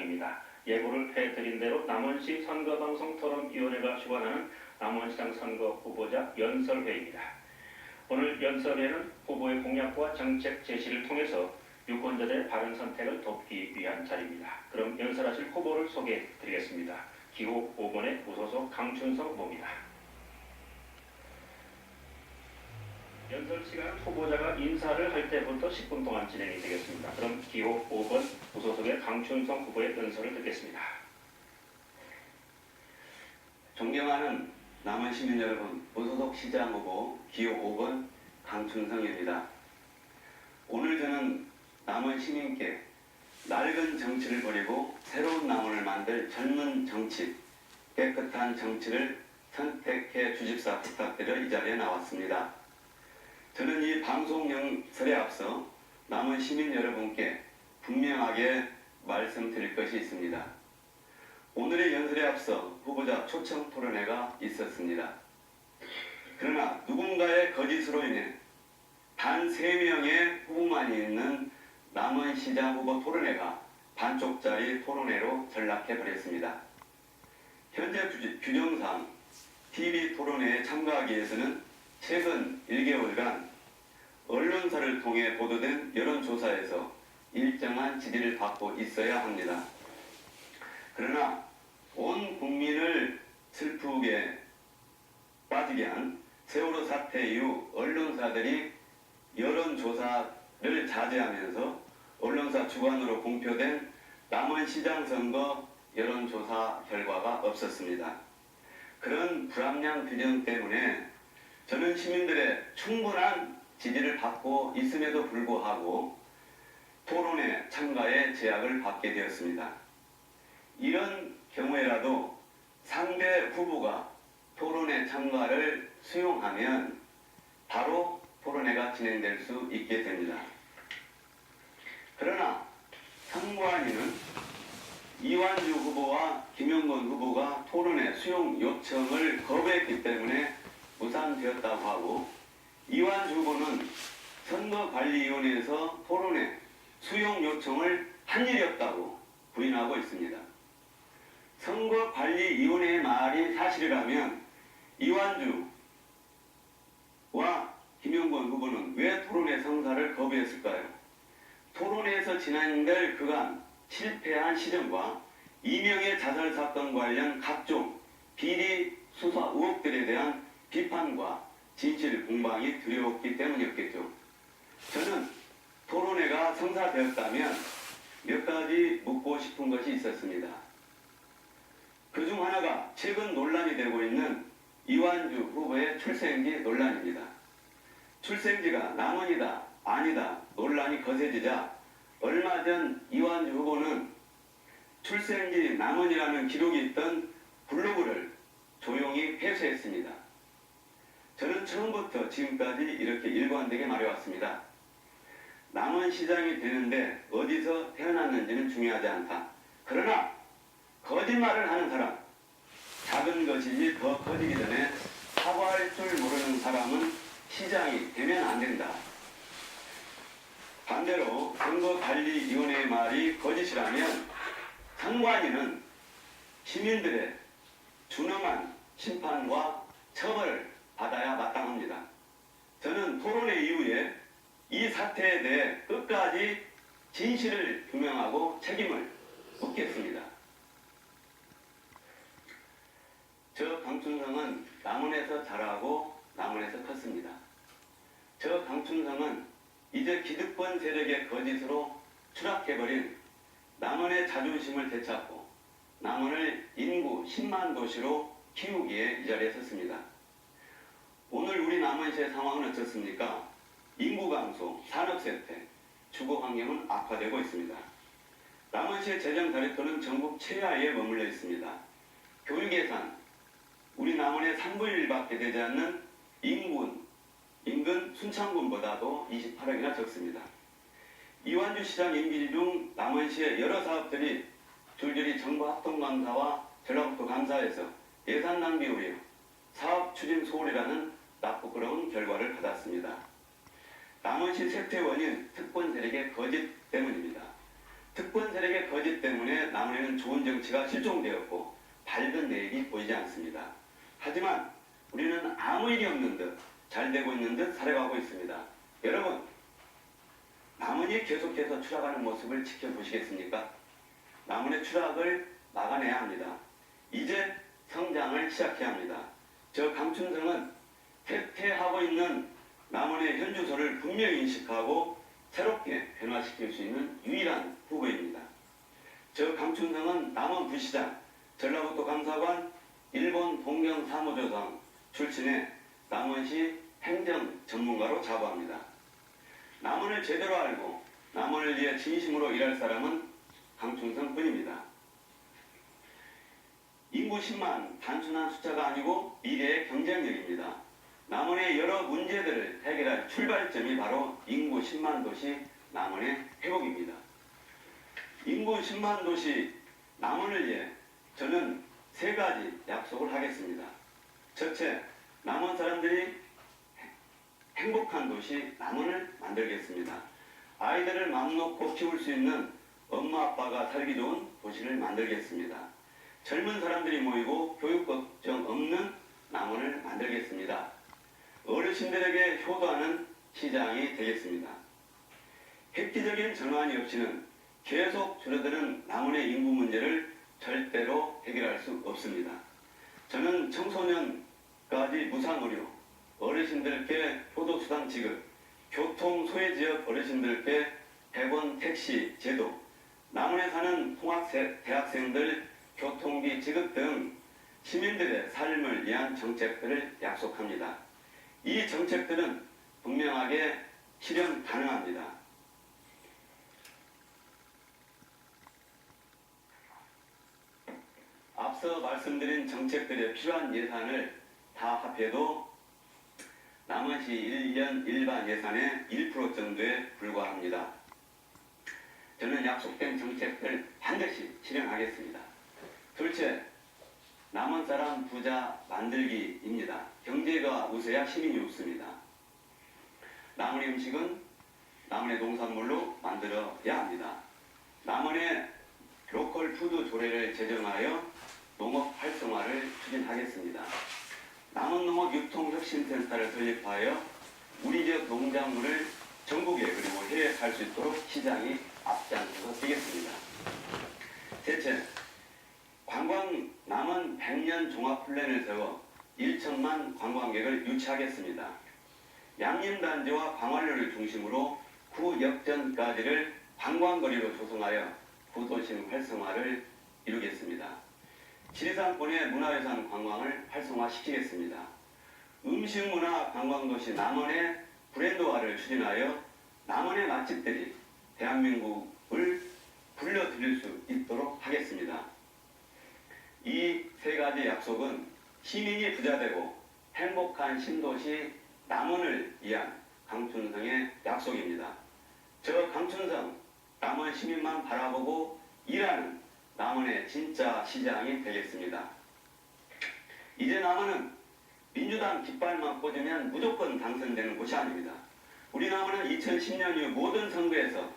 시장입니다. 예고를 해드린 대로 남원시 선거방송 토론위원회가 주관하는 남원시장 선거 후보자 연설회입니다. 오늘 연설회는 후보의 공약과 정책 제시를 통해서 유권자들의 바른 선택을 돕기 위한 자리입니다. 그럼 연설하실 후보를 소개해드리겠습니다. 기호 5번의 무소속 강춘성 후보입니다. 연설 시간은 후보자가 인사를 할 때부터 10분 동안 진행이 되겠습니다. 그럼 기호 5번 무소속의 강춘성 후보의 연설을 듣겠습니다. 존경하는 남원 시민 여러분, 무소속 시장 후보 기호 5번 강춘성입니다. 오늘 저는 남원 시민께 낡은 정치를 버리고 새로운 남원을 만들 젊은 정치, 깨끗한 정치를 선택해 주십사 부탁드려 이 자리에 나왔습니다. 저는 이 방송 연설에 앞서 남원 시민 여러분께 분명하게 말씀드릴 것이 있습니다. 오늘의 연설에 앞서 후보자 초청 토론회가 있었습니다. 그러나 누군가의 거짓으로 인해 단 3명의 후보만이 있는 남원시장 후보 토론회가 반쪽짜리 토론회로 전락해버렸습니다. 현재 규정상 TV 토론회에 참가하기 위해서는 최근 1개월간 언론사를 통해 보도된 여론조사에서 일정한 지지를 받고 있어야 합니다. 그러나 온 국민을 슬프게 빠지게 한 세월호 사태 이후 언론사들이 여론조사를 자제하면서 언론사 주관으로 공표된 남원시장 선거 여론조사 결과가 없었습니다. 그런 불합리한 규정 때문에 저는 시민들의 충분한 지지를 받고 있음에도 불구하고 토론회 참가에 제약을 받게 되었습니다. 이런 경우에라도 상대 후보가 토론회 참가를 수용하면 바로 토론회가 진행될 수 있게 됩니다. 그러나 선관위는 이완주 후보와 김영건 후보가 토론회 수용 요청을 거부했기 때문에 무산되었다고 하고, 이완주 후보는 선거관리위원회에서 토론회 수용 요청을 한 일이 없다고 부인하고 있습니다. 선거관리위원회의 말이 사실이라면 이완주와 김영건 후보는 왜 토론회 성사를 거부했을까요? 토론회에서 진행될 그간 실패한 시정과 이명의 자살 사건 관련 각종 비리 수사 의혹들에 대한 비판과 진실 공방이 두려웠기 때문이었겠죠. 저는 토론회가 성사되었다면 몇 가지 묻고 싶은 것이 있었습니다. 그중 하나가 최근 논란이 되고 있는 이완주 후보의 출생지 논란입니다. 출생지가 남원이다 아니다 논란이 거세지자 얼마 전 이완주 후보는 출생지 남원이라는 기록이 있던 블로그를 조용히 폐쇄했습니다. 저는 처음부터 지금까지 이렇게 일관되게 말해왔습니다. 남원시장이 되는데 어디서 태어났는지는 중요하지 않다. 그러나 거짓말을 하는 사람, 작은 것이지 더 커지기 전에 사과할 줄 모르는 사람은 시장이 되면 안 된다. 반대로 선거관리위원회의 말이 거짓이라면 선관위는 시민들의 준엄한 심판과 처벌을 받아야 마땅합니다. 저는 토론회 이후에 이 사태에 대해 끝까지 진실을 규명하고 책임을 묻겠습니다. 저 강춘성은 남원에서 자라고 남원에서 컸습니다. 저 강춘성은 이제 기득권 세력의 거짓으로 추락해버린 남원의 자존심을 되찾고 남원을 인구 10만 도시로 키우기에 이 자리에 섰습니다. 오늘 우리 남원시의 상황은 어떻습니까? 인구 감소, 산업 쇠퇴, 주거 환경은 악화되고 있습니다. 남원시의 재정 다리토는 전국 최하위에 머물러 있습니다. 교육 예산, 우리 남원의 3분의 1밖에 되지 않는 인근 순창군보다도 28억이나 적습니다. 이완주 시장 임기 중 남원시의 여러 사업들이 줄줄이 정부 합동감사와 전라북도 감사에서 예산 낭비 우려, 사업 추진 소홀이라는 나쁘끄러운 결과를 받았습니다. 남원시 쇠퇴 원인 특권 세력의 거짓 때문입니다. 특권 세력의 거짓 때문에 남원에는 좋은 정치가 실종되었고 밝은 내일이 보이지 않습니다. 하지만 우리는 아무 일이 없는 듯 잘 되고 있는 듯 살아가고 있습니다. 여러분, 남원이 계속해서 추락하는 모습을 지켜보시겠습니까? 남원의 추락을 막아내야 합니다. 이제 성장을 시작해야 합니다. 저 강춘성은 퇴퇴하고 있는 남원의 현주소를 분명히 인식하고 새롭게 변화시킬 수 있는 유일한 후보입니다. 저 강춘성은 남원 부시장, 전라북도 감사관, 일본 동경 사무조상 출신의 남원시 행정 전문가로 자부합니다. 남원을 제대로 알고 남원을 위해 진심으로 일할 사람은 강춘성 뿐입니다. 인구 10만 단순한 숫자가 아니고 미래의 경쟁력입니다. 남원의 여러 문제들을 해결할 출발점이 바로 인구 10만 도시 남원의 회복입니다. 인구 10만 도시 남원을 위해 저는 3가지 약속을 하겠습니다. 첫째, 남원 사람들이 행복한 도시 남원을 만들겠습니다. 아이들을 맘 놓고 키울 수 있는 엄마 아빠가 살기 좋은 도시를 만들겠습니다. 젊은 사람들이 모이고 교육 걱정 없는 남원을 만들겠습니다. 어르신들에게 효도하는 시장이 되겠습니다. 획기적인 전환이 없이는 계속 줄어드는 남원의 인구 문제를 절대로 해결할 수 없습니다. 저는 청소년까지 무상의료, 어르신들께 효도수당 지급, 교통 소외지역 어르신들께 100원 택시 제도, 남원에 사는 대학생들 교통비 지급 등 시민들의 삶을 위한 정책들을 약속합니다. 이 정책들은 분명하게 실현 가능합니다. 앞서 말씀드린 정책들에 필요한 예산을 다 합해도 남원시 1년 일반 예산의 1% 정도에 불과합니다. 저는 약속된 정책을 반드시 실행하겠습니다. 둘째, 남원 사람 부자 만들기입니다. 경제가 우세야 시민이 웃습니다. 남원의 음식은 남원의 농산물로 만들어야 합니다. 남원의 로컬 푸드 조례를 제정하여 농업 활성화를 추진하겠습니다. 남원농업유통혁신센터를 설립하여 우리 지역 농작물을 전국에 그리고 해외에 살 수 있도록 시장이 앞장서서 뛰겠습니다. 셋째, 남원 100년 종합플랜을 세워 1천만 관광객을 유치하겠습니다. 양림단지와 광활리를 중심으로 구역전까지를 관광거리로 조성하여 구도심 활성화를 이루겠습니다. 지리산권의 문화유산 관광을 활성화시키겠습니다. 음식문화 관광도시 남원의 브랜드화를 추진하여 남원의 맛집들이 대한민국을 불러들일 수 있도록 하겠습니다. 이 3가지 약속은 시민이 부자되고 행복한 신도시 남원을 위한 강춘성의 약속입니다. 저 강춘성, 남원 시민만 바라보고 일하는 남원의 진짜 시장이 되겠습니다. 이제 남원은 민주당 깃발만 꽂으면 무조건 당선되는 곳이 아닙니다. 우리 남원은 2010년 이후 모든 선거에서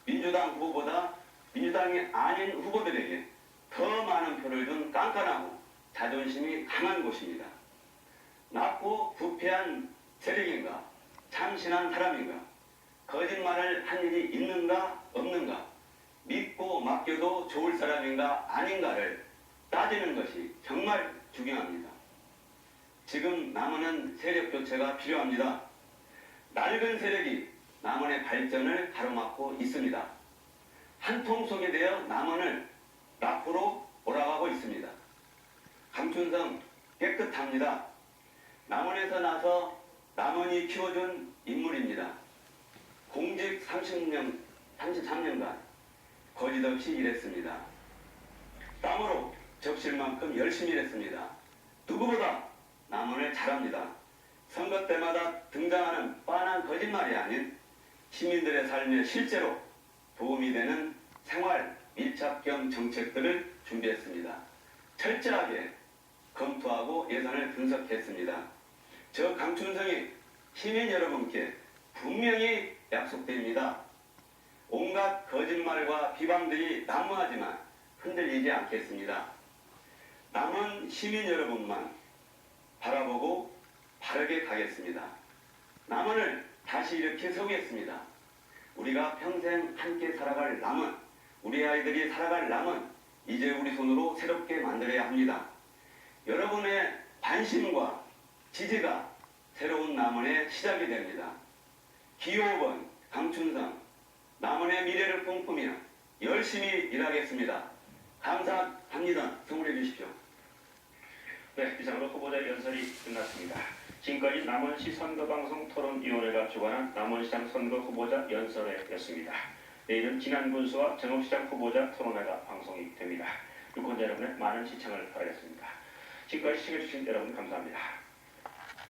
민주당 후보보다 민주당이 아닌 후보들에게 더 많은 표를 준 깐깐하고 자존심이 강한 곳입니다. 낮고 부패한 세력인가, 참신한 사람인가, 거짓말을 한 일이 있는가 없는가, 믿고 맡겨도 좋을 사람인가 아닌가를 따지는 것이 정말 중요합니다. 지금 남원은 세력 교체가 필요합니다. 낡은 세력이 남원의 발전을 가로막고 있습니다. 한 통 속에 대어 남원을 앞으로 몰아가고 있습니다. 강춘성 깨끗합니다. 남원에서 나서 남원이 키워준 인물입니다. 공직 33년간 거짓 없이 일했습니다. 땀으로 적실 만큼 열심히 일했습니다. 누구보다 남원을 잘합니다. 선거 때마다 등장하는 뻔한 거짓말이 아닌 시민들의 삶에 실제로 도움이 되는 생활 밀착형 정책들을 준비했습니다. 철저하게 검토하고 예산을 분석했습니다. 저 강춘성이 시민 여러분께 분명히 약속드립니다. 온갖 거짓말과 비방들이 난무하지만 흔들리지 않겠습니다. 남은 시민 여러분만 바라보고 바르게 가겠습니다. 남원을 다시 이렇게 세우겠습니다. 우리가 평생 함께 살아갈 남원, 우리 아이들이 살아갈 남원, 이제 우리 손으로 새롭게 만들어야 합니다. 여러분의 관심과 지지가 새로운 남원의 시작이 됩니다. 기호번, 강춘성, 남원의 미래를 꿈꾸며 열심히 일하겠습니다. 감사합니다. 성원해 주십시오. 네, 이상으로 후보자 연설이 끝났습니다. 지금까지 남원시 선거방송 토론위원회가 주관한 남원시장 선거 후보자 연설회였습니다. 내일은 진안군수와 정읍시장 후보자 토론회가 방송이 됩니다. 유권자 여러분의 많은 시청을 바라겠습니다. 지금까지 시청해주신 여러분 감사합니다.